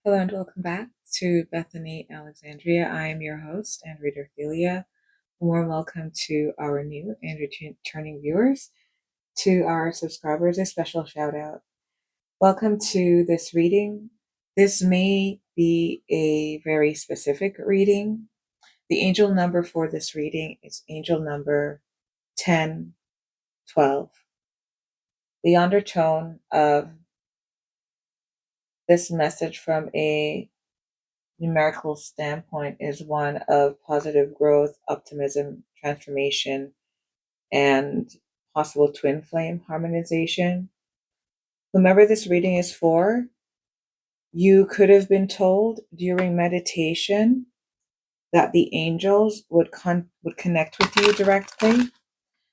Hello and welcome back to Bethany Alexandria. I am your host and reader Thelia. Warm welcome to our new and returning viewers. To our subscribers, a special shout out. Welcome to this reading. This may be a very specific reading. The angel number for this reading is angel number 1012. The undertone of this message from a numerical standpoint is one of positive growth, optimism, transformation, and possible twin flame harmonization. Whomever this reading is for, you could have been told during meditation that the angels would connect with you directly.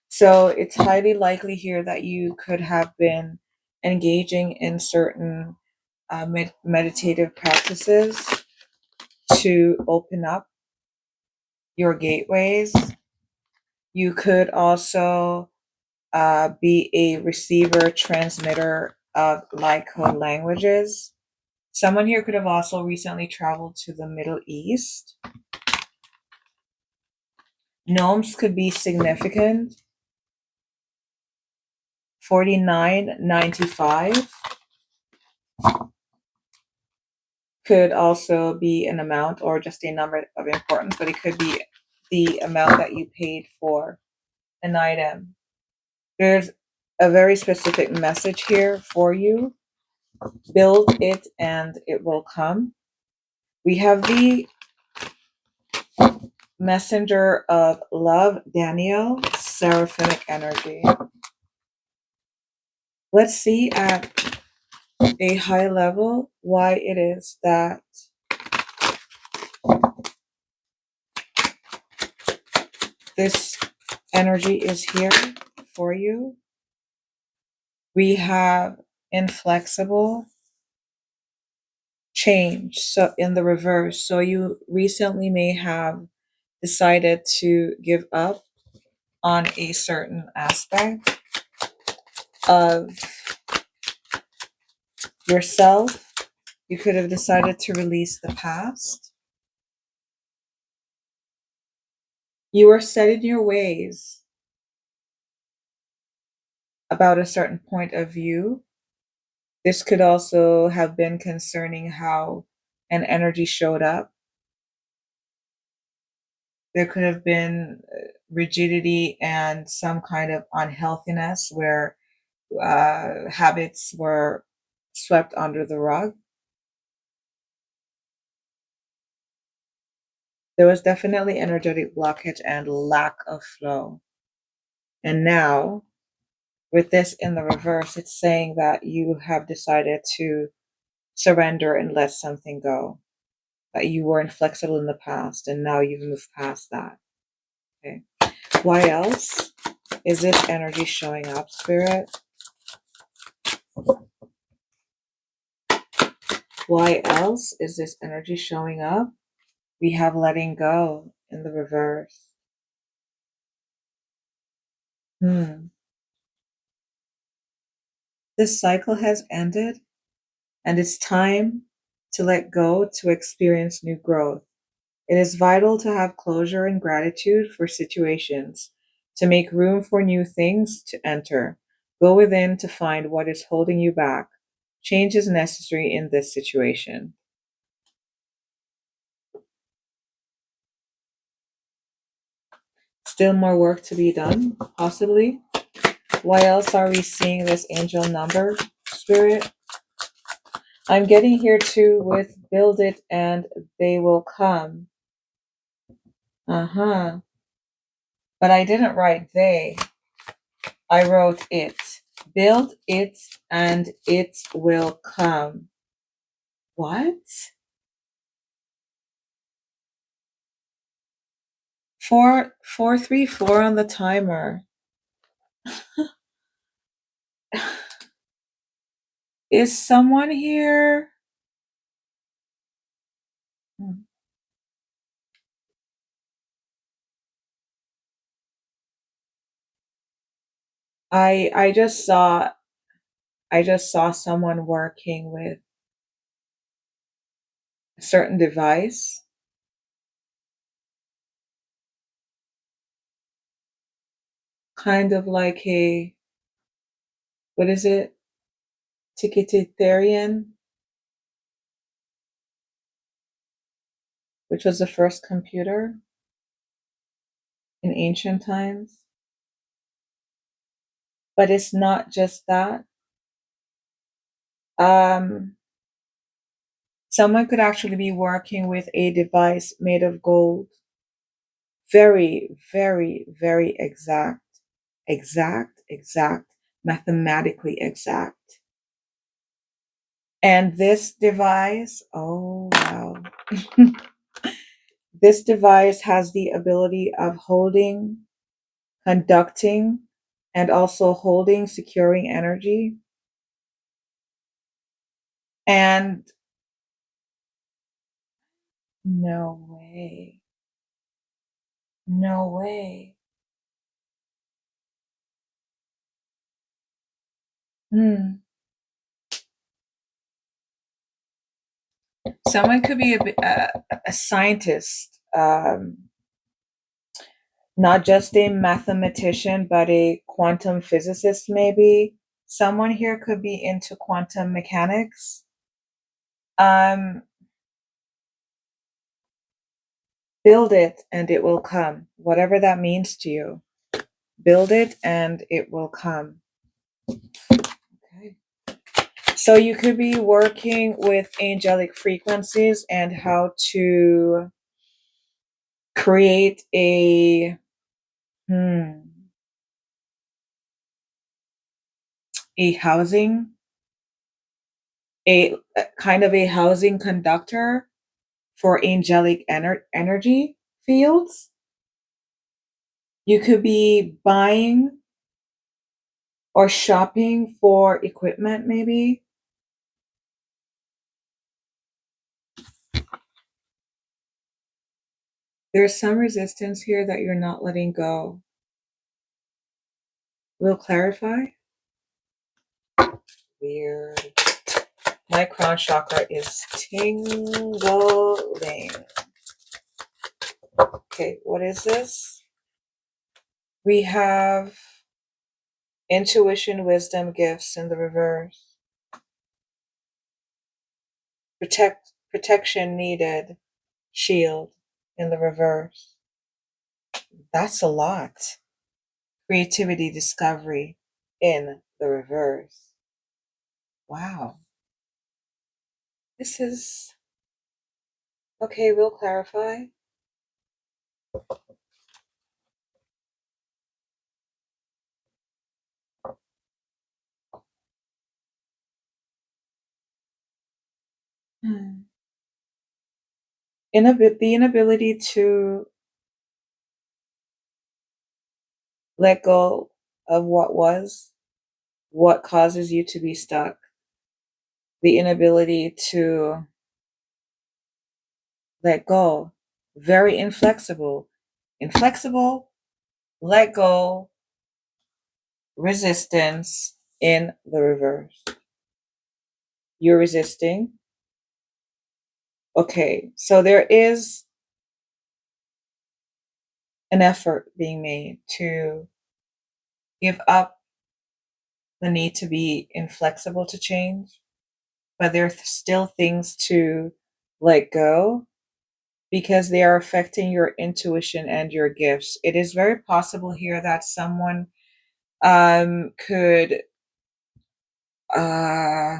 So it's highly likely here that you could have been engaging in certain meditative practices to open up your gateways. You could also be a receiver, transmitter of light code languages. Someone here could have also recently traveled to the Middle East. Gnomes could be significant. 4995 could also be an amount or just a number of importance, but it could be the amount that you paid for an item. There's a very specific message here for you. Build it and it will come. We have the messenger of love, Daniel, seraphic energy. Let's see at a high level why it is that this energy is here for you. We have inflexible change, so in the reverse. So you recently may have decided to give up on a certain aspect of yourself. You could have decided to release the past. You are set in your ways about a certain point of view. This could also have been concerning how an energy showed up. There could have been rigidity and some kind of unhealthiness where habits were swept under the rug. There was definitely energetic blockage and lack of flow. And now, with this in the reverse, it's saying that you have decided to surrender and let something go. That you were inflexible in the past and now you've moved past that. Okay. Why else is this energy showing up, Spirit? Why else is this energy showing up? We have letting go in the reverse. This cycle has ended and it's time to let go to experience new growth. It is vital to have closure and gratitude for situations, to make room for new things to enter. Go within to find what is holding you back. Change is necessary in this situation. Still more work to be done, possibly. Why else are we seeing this angel number, Spirit? I'm getting here too with build it and they will come. Uh-huh. But I didn't write they. I wrote it. Build it and it will come. What? 434 on the timer. Is someone here? I just saw someone working with certain device, kind of like a, what is it? Antikytherian, which was the first computer in ancient times. But it's not just that. Um, Someone could actually be working with a device made of gold. Very, very, very exact. Exact, mathematically exact. And this device, oh wow. This device has the ability of holding, conducting, and also holding, securing energy. And no way. No way. Hmm. Someone could be a scientist, not just a mathematician, but a quantum physicist, maybe. Someone here could be into quantum mechanics. Um, Build it and it will come, whatever that means to you. Build it and it will come. Okay. So you could be working with angelic frequencies and how to create hmm, a housing, a kind of a housing conductor for angelic energy fields. You could be buying or shopping for equipment, maybe. There's some resistance here that you're not letting go. Will clarify? Weird. My crown chakra is tingling. Okay, what is this? We have intuition, wisdom, gifts in the reverse. Protection needed, shield in the reverse. That's a lot. Creativity, discovery in the reverse. Wow. This is okay. We'll clarify. Hmm. The inability to let go of what was, what causes you to be stuck, the inability to let go, very inflexible, inflexible, let go, resistance in the reverse. You're resisting. Okay, so there is an effort being made to give up the need to be inflexible to change, but there are still things to let go because they are affecting your intuition and your gifts. It is very possible here that someone could uh,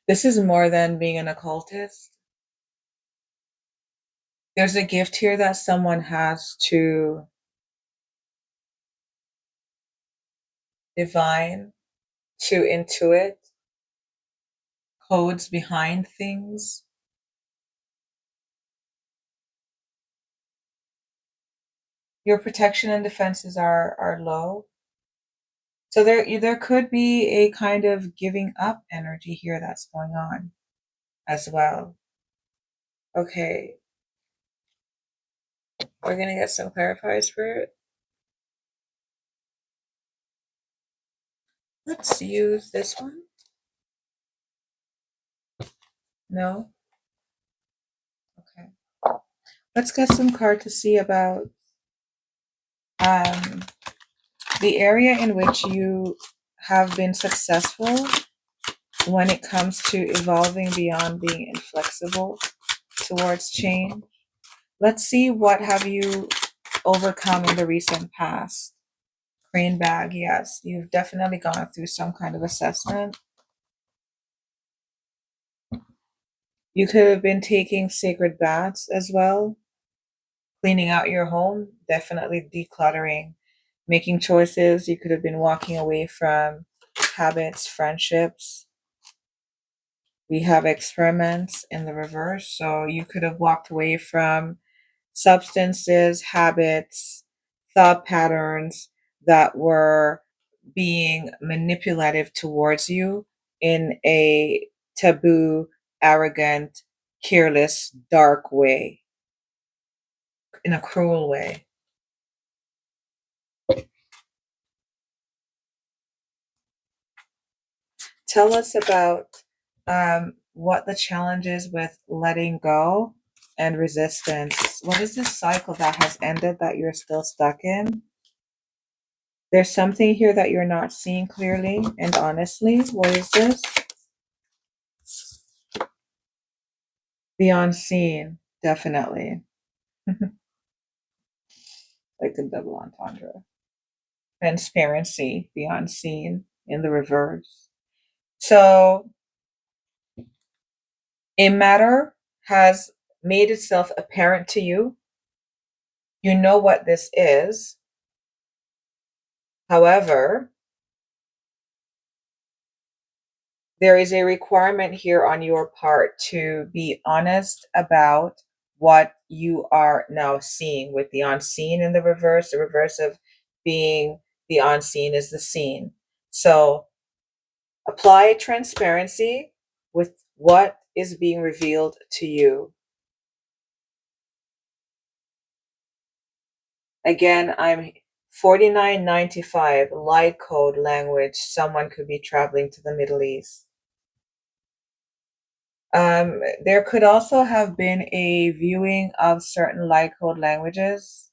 this is more than being an occultist. There's a gift here that someone has to divine, to intuit codes behind things. Your protection and defenses are low. So there could be a kind of giving up energy here that's going on as well. Okay, we're gonna get some clarifiers for it. Let's use this one. No? Okay. Let's get some card to see about um, the area in which you have been successful when it comes to evolving beyond being inflexible towards change. Let's see what have you overcome in the recent past. Crane bag, yes, you've definitely gone through some kind of assessment. You could have been taking sacred baths as well, cleaning out your home, definitely decluttering, making choices. You could have been walking away from habits, friendships. We have experiments in the reverse. So you could have walked away from substances, habits, thought patterns that were being manipulative towards you in a taboo, arrogant, careless, dark way, in a cruel way. Tell us about what the challenge is with letting go and resistance. What is this cycle that has ended that you're still stuck in? There's something here that you're not seeing clearly and honestly. What is this? The unseen, definitely. Like the double entendre. Transparency, the unseen in the reverse. So a matter has made itself apparent to you. You know what this is. However, there is a requirement here on your part to be honest about what you are now seeing with the unseen in the reverse. The reverse of being the unseen is the seen. So apply transparency with what is being revealed to you. Again, I'm 4995 light code language. Someone could be traveling to the Middle East. There could also have been a viewing of certain light code languages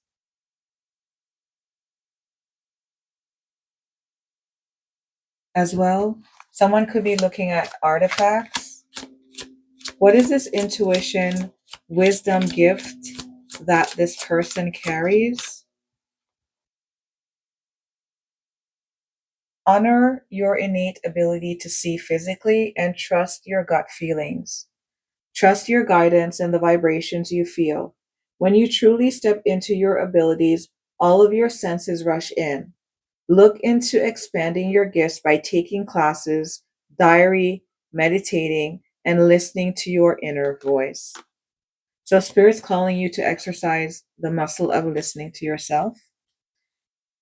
as well. Someone could be looking at artifacts. What is this intuition, wisdom gift that this person carries? Honor your innate ability to see physically and trust your gut feelings. Trust your guidance and the vibrations you feel. When you truly step into your abilities, all of your senses rush in. Look into expanding your gifts by taking classes, diary, meditating, and listening to your inner voice. So, Spirit's calling you to exercise the muscle of listening to yourself.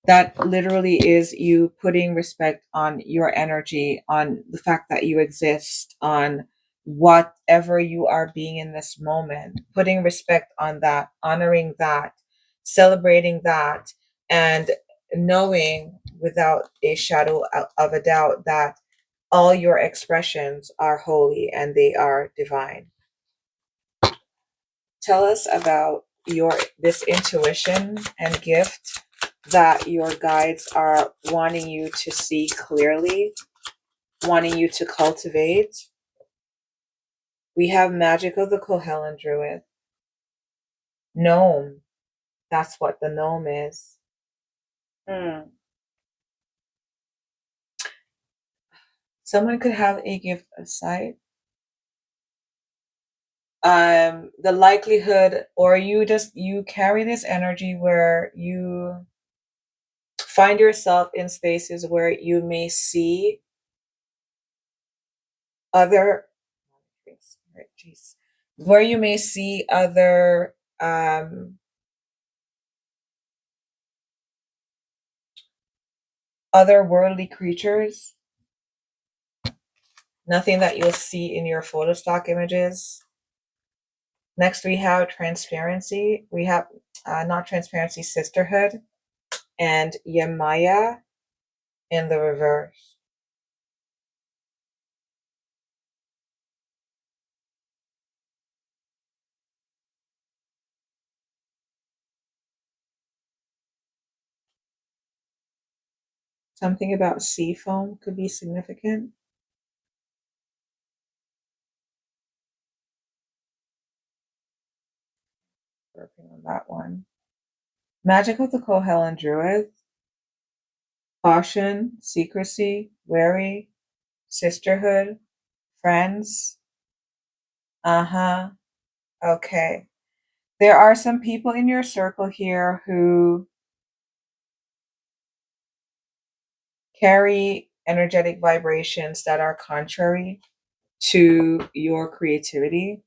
That literally is you putting respect on your energy, on the fact that you exist, on whatever you are being in this moment, putting respect on that, honoring that, celebrating that, and knowing without a shadow of a doubt that all your expressions are holy and they are divine. Tell us about your this intuition and gift that your guides are wanting you to see clearly, wanting you to cultivate. We have magic of the Kohelan Druid. Gnome. That's what the gnome is. Hmm. Someone could have a gift of sight. The likelihood, or you carry this energy where you find yourself in spaces where you may see other where you may see otherworldly creatures. Nothing that you'll see in your photo stock images. Next, we have transparency. We have not transparency, sisterhood, and Yamaya in the reverse. Something about sea foam could be significant. Working on that one. Magic of the Kohellan Druid. Caution, secrecy, wary, sisterhood, friends. Uh-huh. Okay. There are some people in your circle here who carry energetic vibrations that are contrary to your creativity,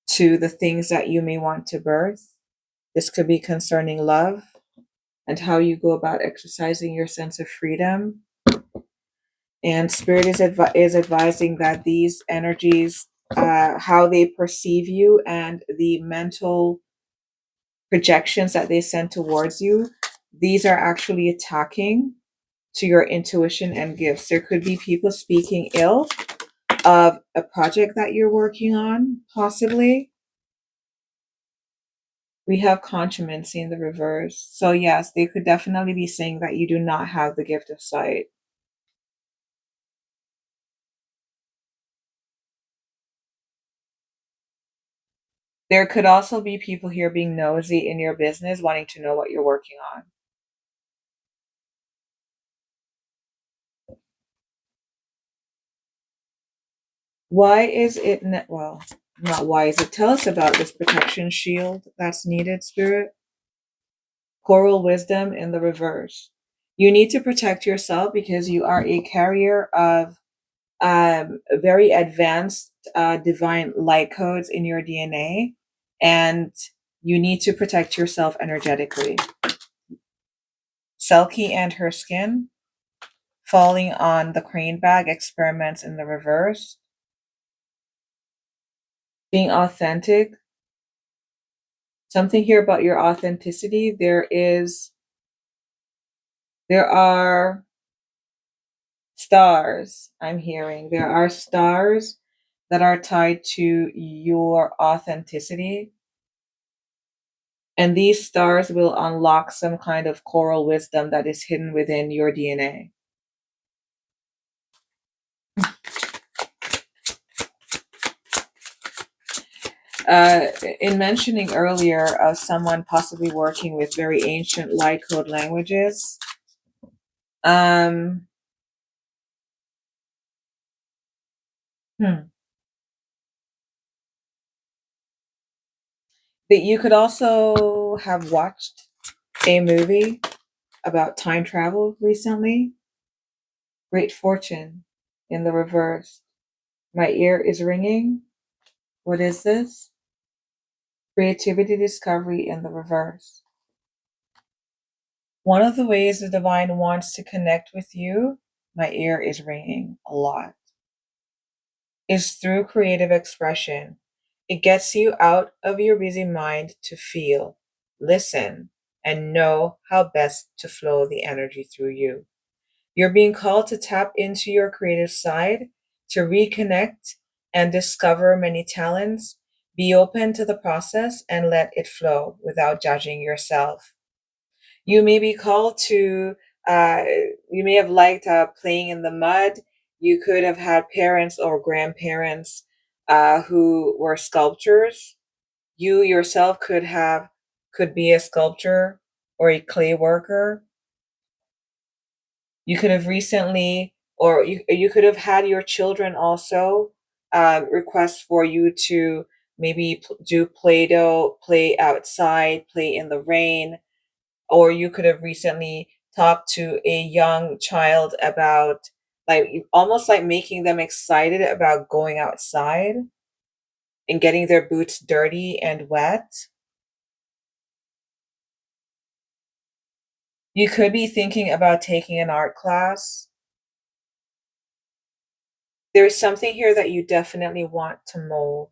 to the things that you may want to birth. This could be concerning love and how you go about exercising your sense of freedom. And Spirit is advising that these energies, how they perceive you and the mental projections that they send towards you, these are actually attacking to your intuition and gifts. There could be people speaking ill of a project that you're working on, possibly. We have contumacy in the reverse. So, yes, they could definitely be saying that you do not have the gift of sight. There could also be people here being nosy in your business, wanting to know what you're working on. Why is it, well, not why is it? Tell us about this protection shield that's needed, Spirit. Coral wisdom in the reverse. You need to protect yourself because you are a carrier of very advanced divine light codes in your DNA, and you need to protect yourself energetically. Selkie and her skin, falling on the crane bag experiments in the reverse, being authentic. Something here about your authenticity. There are stars, I'm hearing. There are stars that are tied to your authenticity. And these stars will unlock some kind of coral wisdom that is hidden within your DNA. Uh, in mentioning earlier of someone possibly working with very ancient light code languages, um, that you could also have watched a movie about time travel recently. Great fortune in the reverse. My ear is ringing. What is this? Creativity discovery in the reverse. One of the ways the divine wants to connect with you, my ear is ringing a lot, is through creative expression. It gets you out of your busy mind to feel, listen, and know how best to flow the energy through you. You're being called to tap into your creative side, to reconnect and discover many talents. Be open to the process and let it flow without judging yourself. You may be called to, uh, you may have liked playing in the mud. You could have had parents or grandparents who were sculptors. You yourself could be a sculptor or a clay worker. You could have recently, or you could have had your children also request for you to maybe do Play-Doh, play outside, play in the rain, or you could have recently talked to a young child about almost like making them excited about going outside and getting their boots dirty and wet. You could be thinking about taking an art class. There's something here that you definitely want to mold.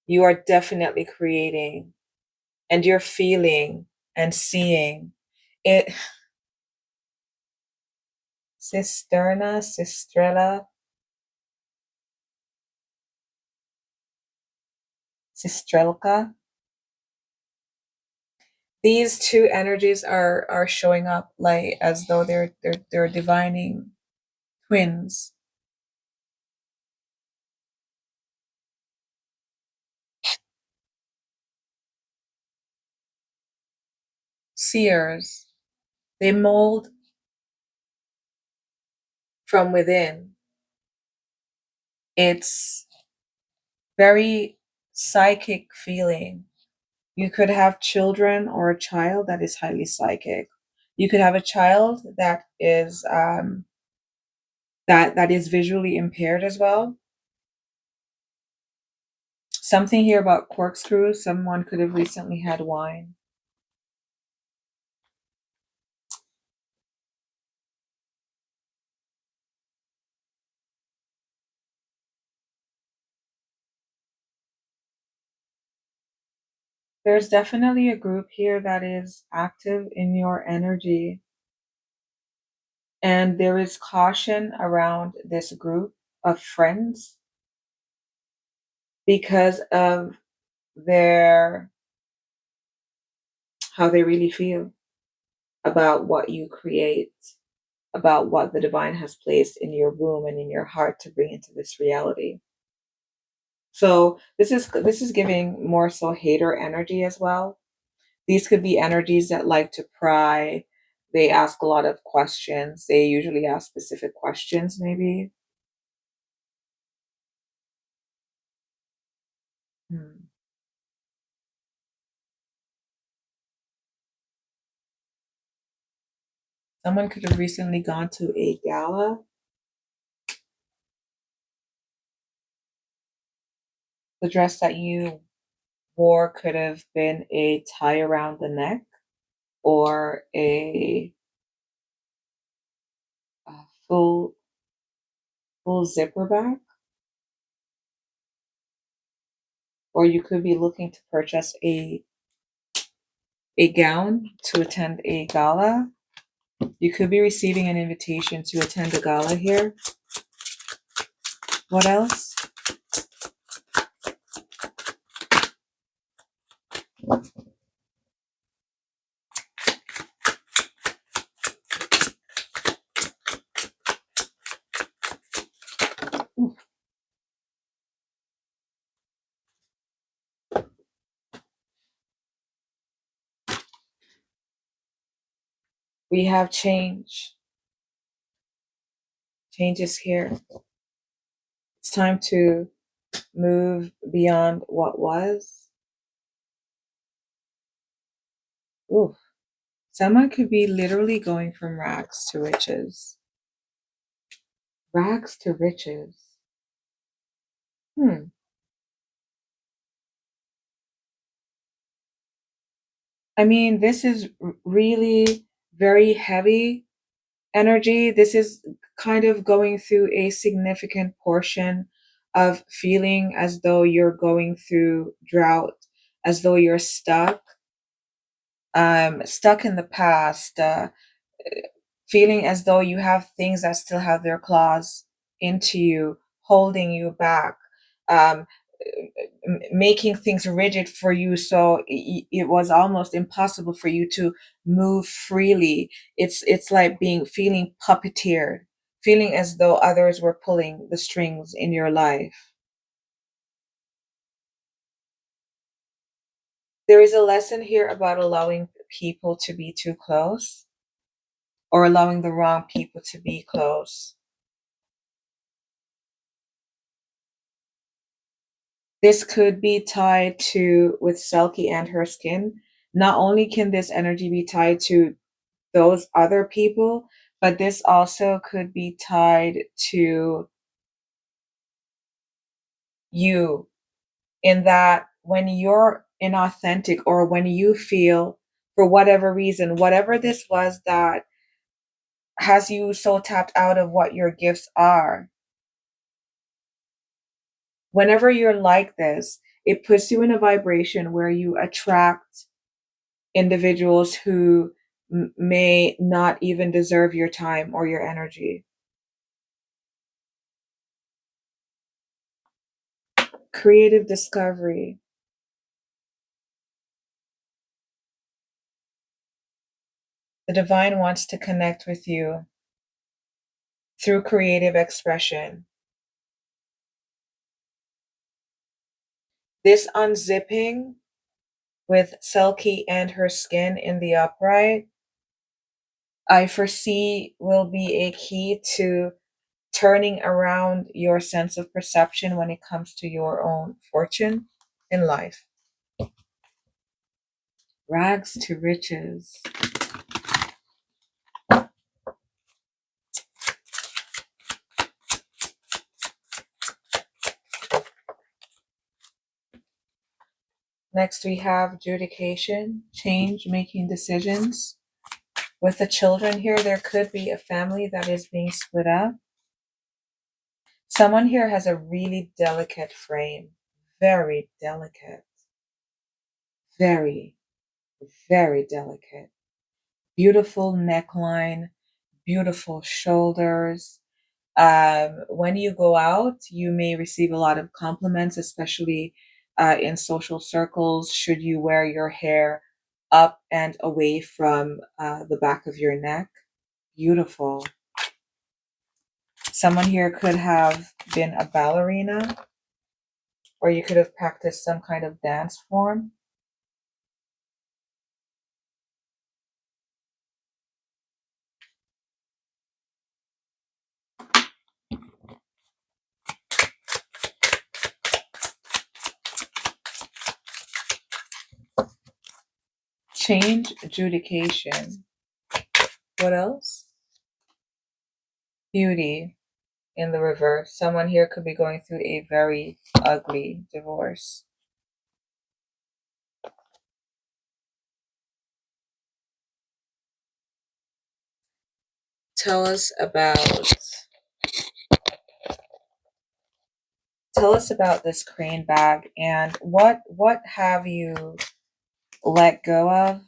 You are definitely creating and you're feeling and seeing it. Cisterna, cistrella, cistrelka. These two energies are showing up like as though they're divining twins, seers. They mold from within. It's very psychic feeling. You could have children or a child that is highly psychic. You could have a child that is that is visually impaired as well. Something here about corkscrews. Someone could have recently had wine. There's definitely a group here that is active in your energy, and there is caution around this group of friends because of their how they really feel about what you create, about what the divine has placed in your womb and in your heart to bring into this reality. So this is giving more so hater energy as well. These could be energies that like to pry. They ask a lot of questions. They usually ask specific questions, maybe. Hmm. Someone could have recently gone to a gala. The dress that you wore could have been a tie around the neck or a full zipper back, or you could be looking to purchase a gown to attend a gala. You could be receiving an invitation to attend a gala here. What else? We have change. Change is here. It's time to move beyond what was. Ooh. Someone could be literally going from rags to riches. Rags to riches. Hmm. I mean, this is really very heavy energy. This is kind of going through a significant portion of feeling as though you're going through drought, as though you're stuck in the past, feeling as though you have things that still have their claws into you, holding you back, um, making things rigid for you. So it was almost impossible for you to move freely. It's like being feeling puppeteered, feeling as though others were pulling the strings in your life. There is a lesson here about allowing people to be too close or allowing the wrong people to be close. This could be tied to with Selkie and her skin. Not only can this energy be tied to those other people, but this also could be tied to you in that when you're inauthentic or when you feel for whatever reason, whatever this was that has you so tapped out of what your gifts are, whenever you're like this, it puts you in a vibration where you attract individuals who may not even deserve your time or your energy. Creative discovery. The divine wants to connect with you through creative expression. This unzipping with Selkie and her skin in the upright, I foresee will be a key to turning around your sense of perception when it comes to your own fortune in life. Rags to riches. Next, we have adjudication, change, making decisions. With the children here, there could be a family that is being split up. Someone here has a really delicate frame, very delicate, very, very delicate. Beautiful neckline, beautiful shoulders. When you go out, you may receive a lot of compliments, especially in social circles, should you wear your hair up and away from the back of your neck. Beautiful. Someone here could have been a ballerina, or you could have practiced some kind of dance form. Change, adjudication. What else? Beauty in the reverse. Someone here could be going through a very ugly divorce. Tell us about this crane bag, and what have you let go of?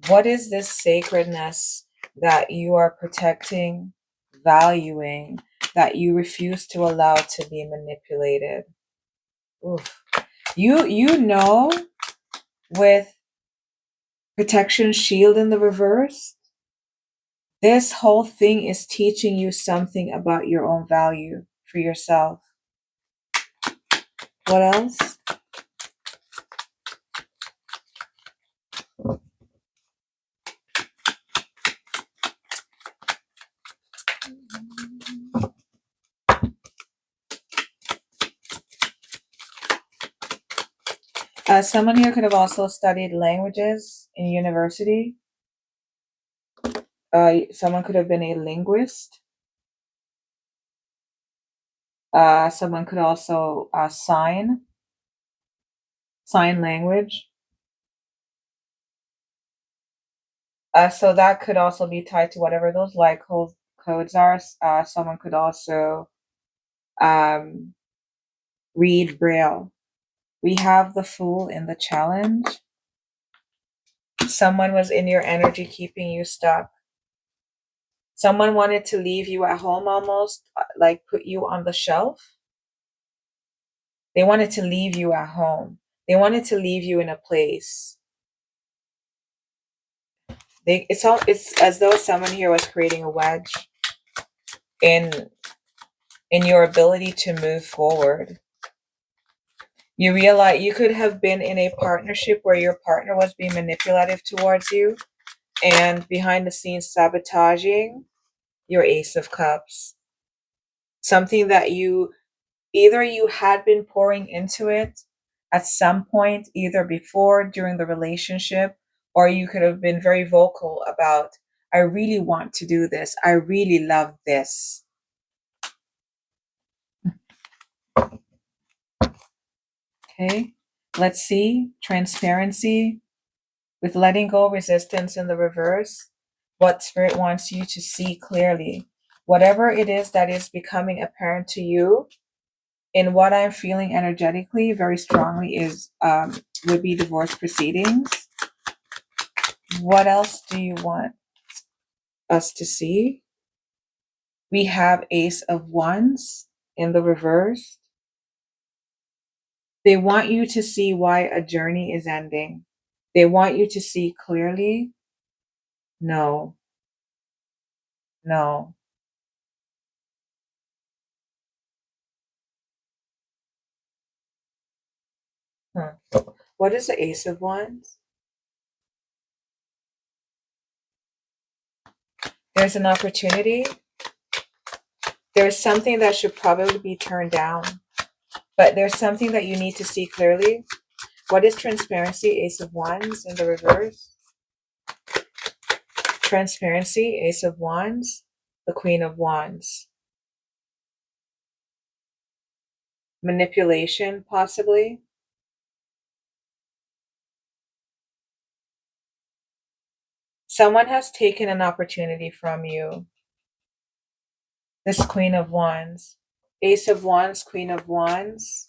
What is this sacredness that you are protecting, valuing, that you refuse to allow to be manipulated? Oof. You know, with protection shield in the reverse, this whole thing is teaching you something about your own value for yourself. What else? Someone here could have also studied languages in university. Someone could have been a linguist. Someone could also sign language. So that could also be tied to whatever those light codes are. Someone could also um, read Braille. We have the Fool in the challenge. Someone was in your energy keeping you stuck. Someone wanted to leave you at home almost, like put you on the shelf. They wanted to leave you at home. They wanted to leave you in a place. It's as though someone here was creating a wedge in your ability to move forward. You realize you could have been in a partnership where your partner was being manipulative towards you and behind the scenes sabotaging your Ace of Cups. Something that either you had been pouring into it at some point, either before, during the relationship, or you could have been very vocal about, I really want to do this. I really love this. Okay, let's see. Transparency with letting go, resistance in the reverse. What Spirit wants you to see clearly. Whatever it is that is becoming apparent to you, in what I'm feeling energetically very strongly is would be divorce proceedings. What else do you want us to see? We have Ace of Wands in the reverse. They want you to see why a journey is ending. They want you to see clearly No, no. Hmm. What is the Ace of Wands? There's an opportunity. There's something that should probably be turned down, but there's something that you need to see clearly. What is transparency? Ace of Wands in the reverse. Transparency, Ace of Wands, the Queen of Wands. Manipulation, possibly. Someone has taken an opportunity from you. This Queen of Wands. Ace of Wands, Queen of Wands.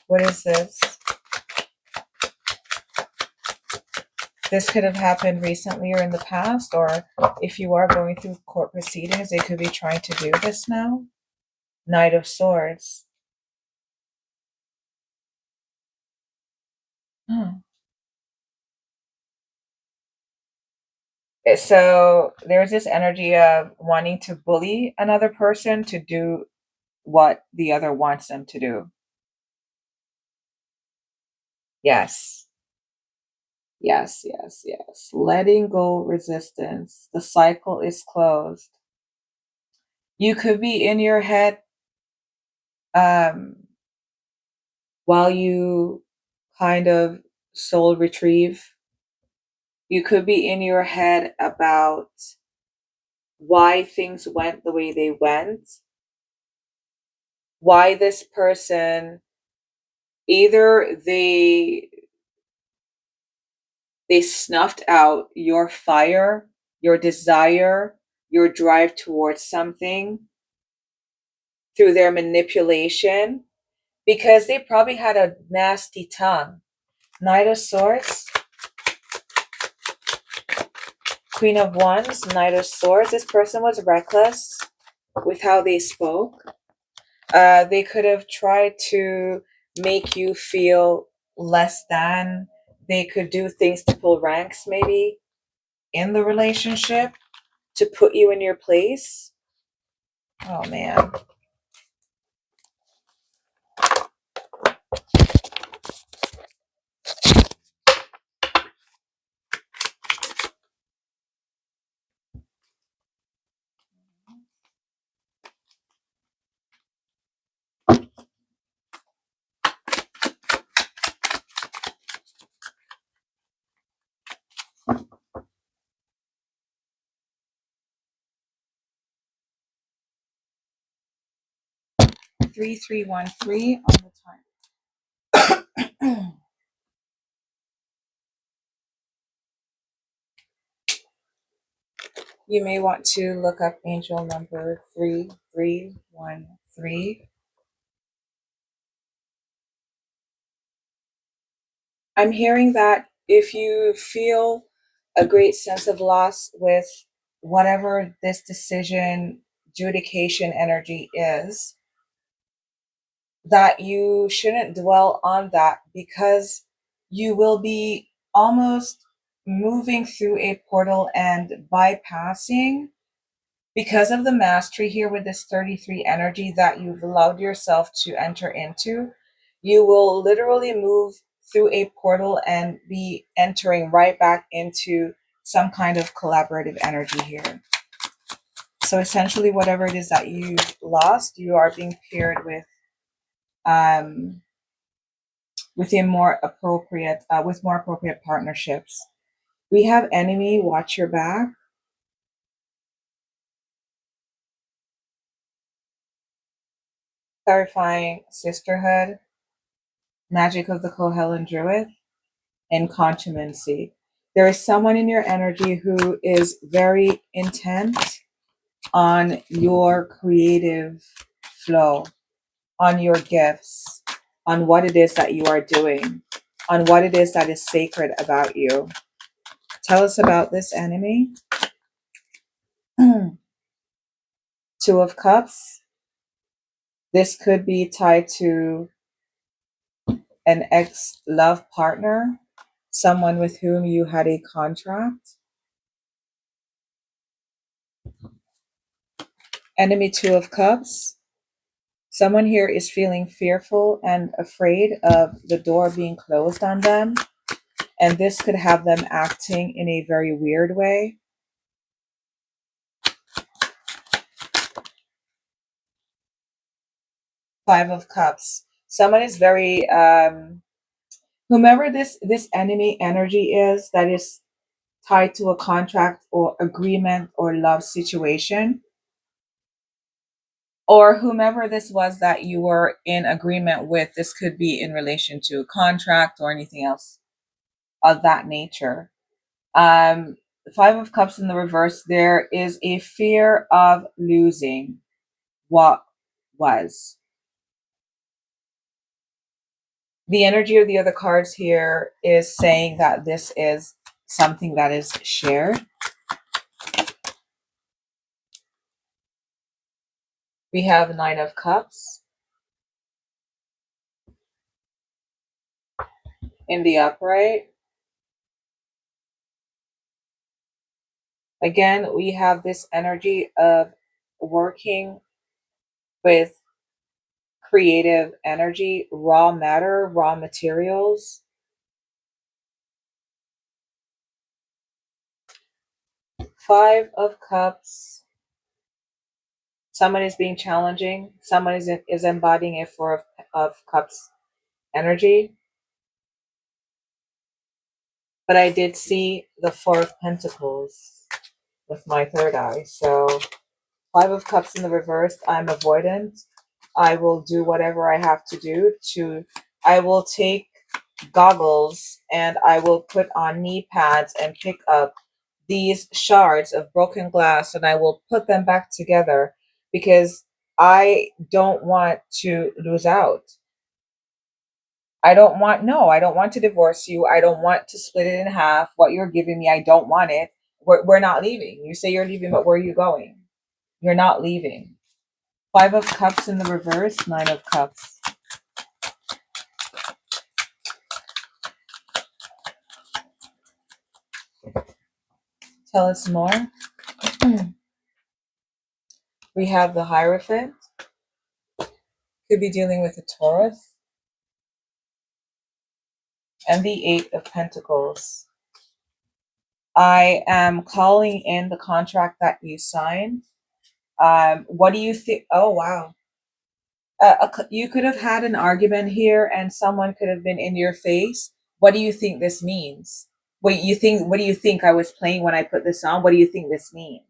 What is this? This could have happened recently or in the past, or if you are going through court proceedings, they could be trying to do this now. Knight of Swords. Hmm. So there's this energy of wanting to bully another person to do what the other wants them to do. Yes. Yes, yes, yes. Letting go resistance. The cycle is closed. You could be in your head um, while you kind of soul retrieve. You could be in your head about why things went the way they went, why this person either they snuffed out your fire, your desire, your drive towards something through their manipulation, because they probably had a nasty tongue. Knight of Swords, Queen of Wands, Knight of Swords. This person was reckless with how they spoke. They could have tried to make you feel less than. They could do things to pull ranks, maybe, in the relationship to put you in your place. Oh, man. 3313 on the time. You may want to look up angel number 3313. I'm hearing that if you feel a great sense of loss with whatever this decision, adjudication energy is, that you shouldn't dwell on that, because you will be almost moving through a portal and bypassing, because of the mastery here with this 33 energy that you've allowed yourself to enter into. You will literally move through a portal and be entering right back into some kind of collaborative energy here. So essentially, whatever it is that you've lost, you are being paired um, with more appropriate partnerships. We have enemy, watch your back. Clarifying sisterhood, magic of the Kohellan Druid, and contumacy. There is someone in your energy who is very intent on your creative flow, on your gifts, on what it is that you are doing, on what it is that is sacred about you. Tell us about this enemy. Two of Cups. This could be tied to an ex-love partner, someone with whom you had a contract. Enemy Two of Cups. Someone here is feeling fearful and afraid of the door being closed on them, and this could have them acting in a very weird way. Five of Cups. Someone is very whomever this enemy energy is that is tied to a contract or agreement or love situation, or whomever this was that you were in agreement with. This could be in relation to a contract or anything else of that nature. Um, Five of Cups in the reverse, there is a fear of losing what was. The energy of the other cards here is saying that this is something that is shared. We have Nine of Cups in the upright. Again, we have this energy of working with creative energy, raw matter, raw materials. Five of Cups. Someone is being challenging. Someone is embodying a Four of Cups energy. But I did see the Four of Pentacles with my third eye. So Five of Cups in the reverse, I'm avoidant. I will do whatever I have to do to, I will take goggles and I will put on knee pads and pick up these shards of broken glass and I will put them back together because I don't want to lose out. I don't want to divorce you. I don't want to split it in half. What you're giving me, I don't want it. We're not leaving. You say you're leaving, but where are you going? You're not leaving. Five of Cups in the reverse, Nine of Cups. Tell us more. We have the Hierophant. Could be dealing with a Taurus. And the Eight of Pentacles. I am calling in the contract that you signed. What do you think? Oh, wow. You could have had an argument here and someone could have been in your face. What do you think this means? What do you think I was playing when I put this on? What do you think this means?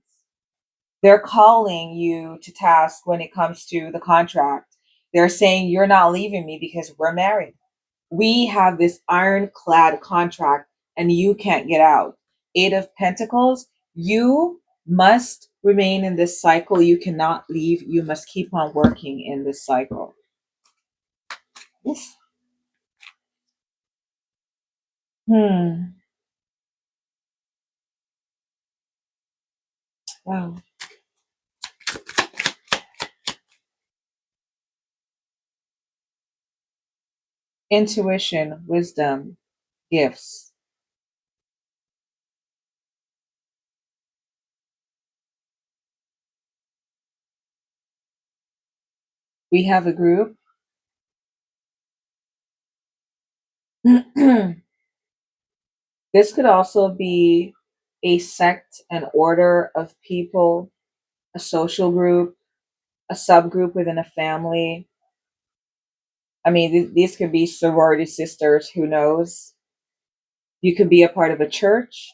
They're calling you to task when it comes to the contract. They're saying you're not leaving me because we're married. We have this ironclad contract and you can't get out. Eight of Pentacles, you must remain in this cycle. You cannot leave. You must keep on working in this cycle. Oof. Hmm. Wow. Intuition, wisdom, gifts. We have a group. This could also be a sect, an order of people, a social group, a subgroup within a family. I mean, these could be sorority sisters, who knows? You could be a part of a church.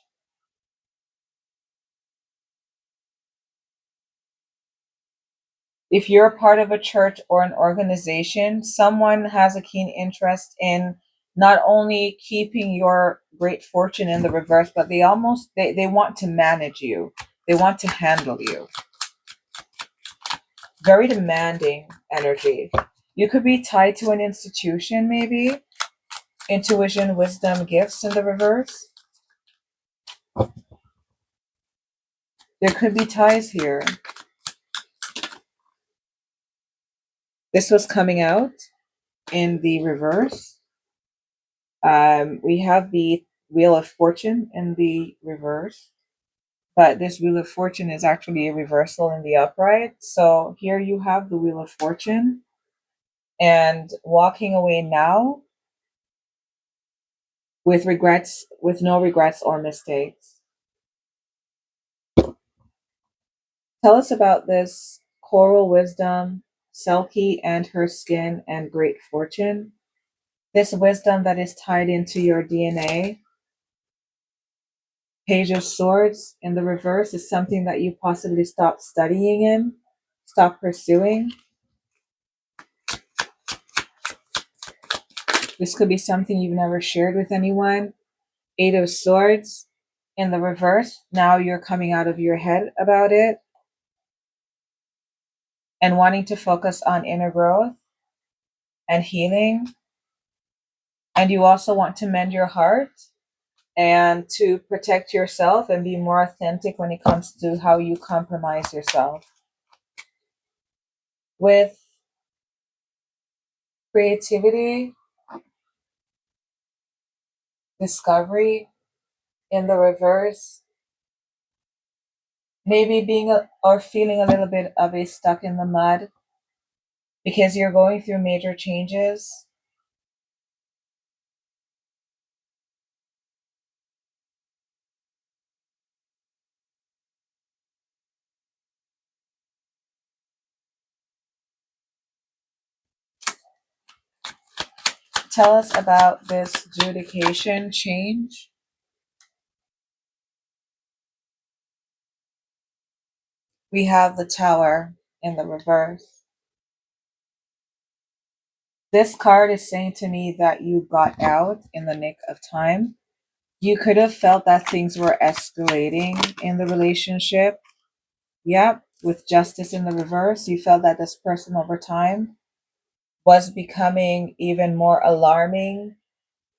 If you're a part of a church or an organization, someone has a keen interest in not only keeping your great fortune in the reverse, but they want to manage you. They want to handle you. Very demanding energy. You could be tied to an institution, maybe. Intuition, wisdom, gifts in the reverse. There could be ties here. This was coming out in the reverse. We have the Wheel of Fortune in the reverse. but this Wheel of Fortune is actually a reversal in the upright. So here you have the Wheel of Fortune, and walking away now with regrets, with no regrets or mistakes. Tell us about this coral wisdom, Selkie and her skin and great fortune. This wisdom that is tied into your DNA. Page of Swords in the reverse is something that you possibly stopped studying in, stop pursuing. This could be something you've never shared with anyone. Eight of Swords in the reverse. Now you're coming out of your head about it and wanting to focus on inner growth and healing. And you also want to mend your heart and to protect yourself and be more authentic when it comes to how you compromise yourself. With creativity, discovery in the reverse, maybe or feeling a little bit of a stuck in the mud because you're going through major changes. Tell us about this judication change. We have the Tower in the reverse. This card is saying to me that you got out in the nick of time. You could have felt that things were escalating in the relationship. Yep, with Justice in the reverse, you felt that this person over time was becoming even more alarming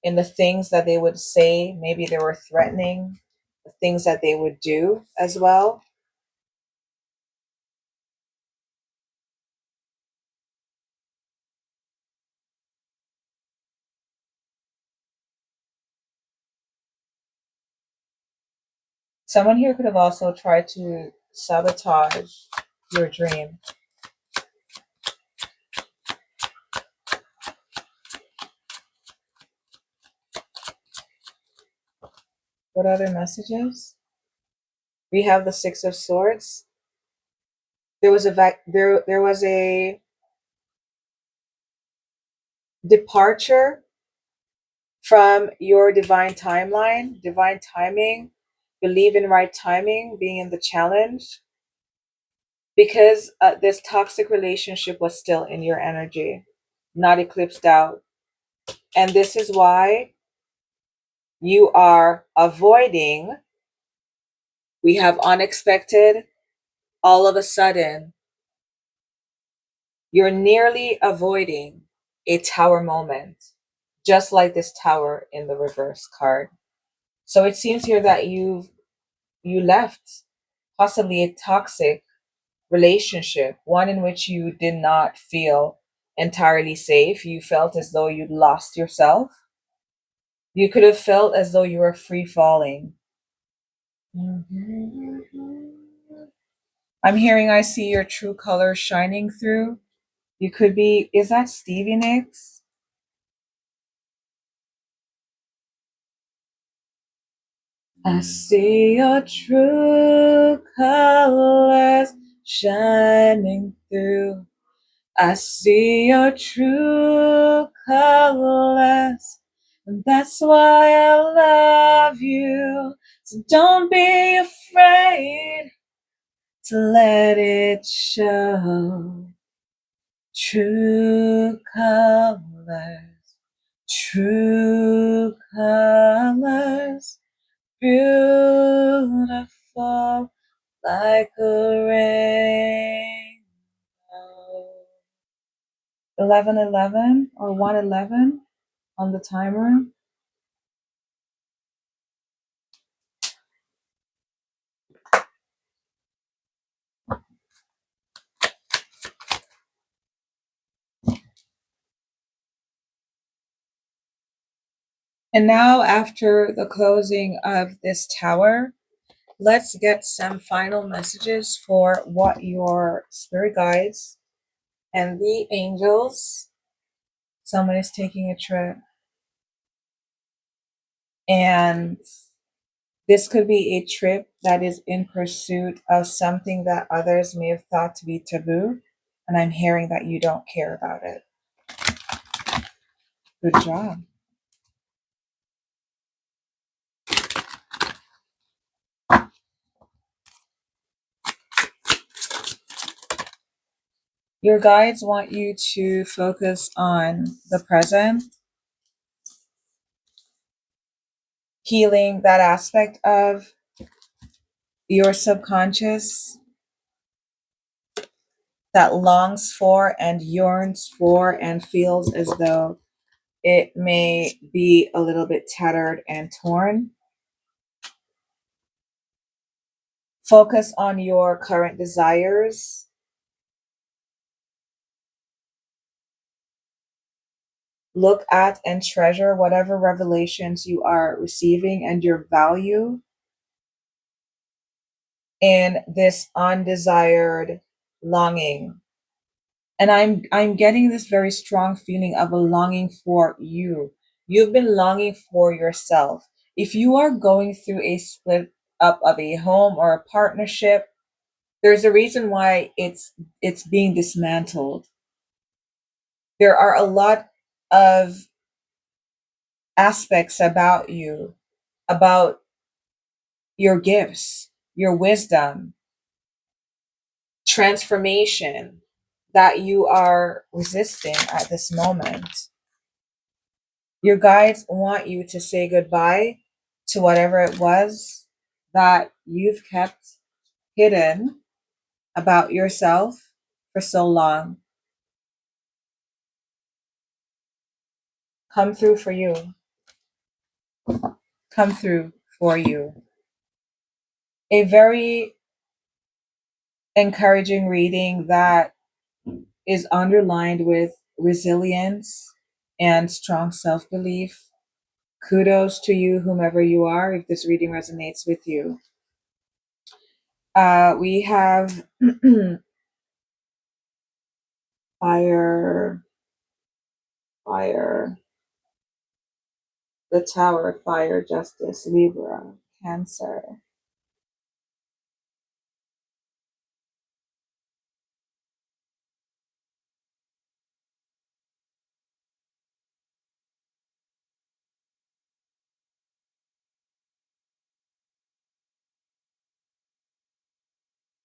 in the things that they would say. Maybe they were threatening, the things that they would do as well. Someone here could have also tried to sabotage your dream. What other messages? We have the Six of Swords. There was a departure from your divine timeline, divine timing, believe in right timing, being in the challenge, because this toxic relationship was still in your energy, not eclipsed out. And this is why you are avoiding, we have unexpected, all of a sudden, you're nearly avoiding a tower moment, just like this tower in the reverse card. So it seems here that you left possibly a toxic relationship, one in which you did not feel entirely safe. You felt as though you'd lost yourself. You could have felt as though you were free falling. I'm hearing I see your true colors shining through. You could be, is that Stevie Nicks? I see your true colors shining through. I see your true colors, and that's why I love you. So don't be afraid to let it show. True colors, true colors, beautiful like a rainbow. 11:11 or 1:11 on the timer. And now, after the closing of this tower, Let's get some final messages for what your spirit guides and the angels. Someone is taking a trip, and this could be a trip that is in pursuit of something that others may have thought to be taboo. And I'm hearing that you don't care about it. Good job. Your guides want you to focus on the present, healing that aspect of your subconscious that longs for and yearns for and feels as though it may be a little bit tattered and torn. Focus on your current desires. Look at and treasure whatever revelations you are receiving and your value in this undesired longing. And I'm getting this very strong feeling of a longing for you. You've been longing for yourself. If you are going through a split up of a home or a partnership, there's a reason why it's being dismantled. There are a lot of aspects about you, about your gifts, your wisdom, transformation that you are resisting at this moment. Your guides want you to say goodbye to whatever it was that you've kept hidden about yourself for so long. Come through for you. Come through for you. A very encouraging reading that is underlined with resilience and strong self belief. Kudos to you, whomever you are, if this reading resonates with you. We have fire, fire, the Tower, fire, justice, Libra, Cancer,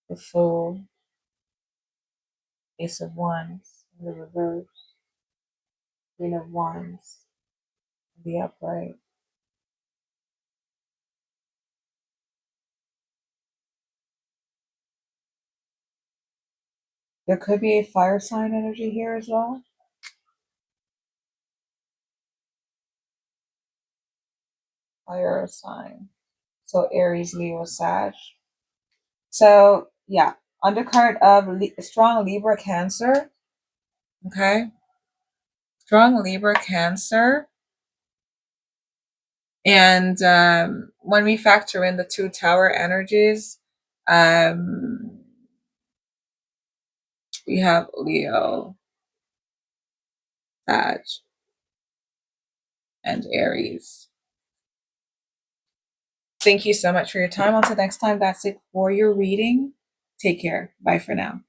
the Fool, Ace of Wands, the reverse, Queen of Wands, the upright. There could be a fire sign energy here as well. Fire sign. So Aries, Leo, Sag. So yeah, undercurrent of strong Libra, Cancer. Okay, strong Libra, Cancer. And when we factor in the two tower energies, um, we have Leo, Sag, and Aries. Thank you so much for your time. Until next time, that's it for your reading. Take care. Bye for now.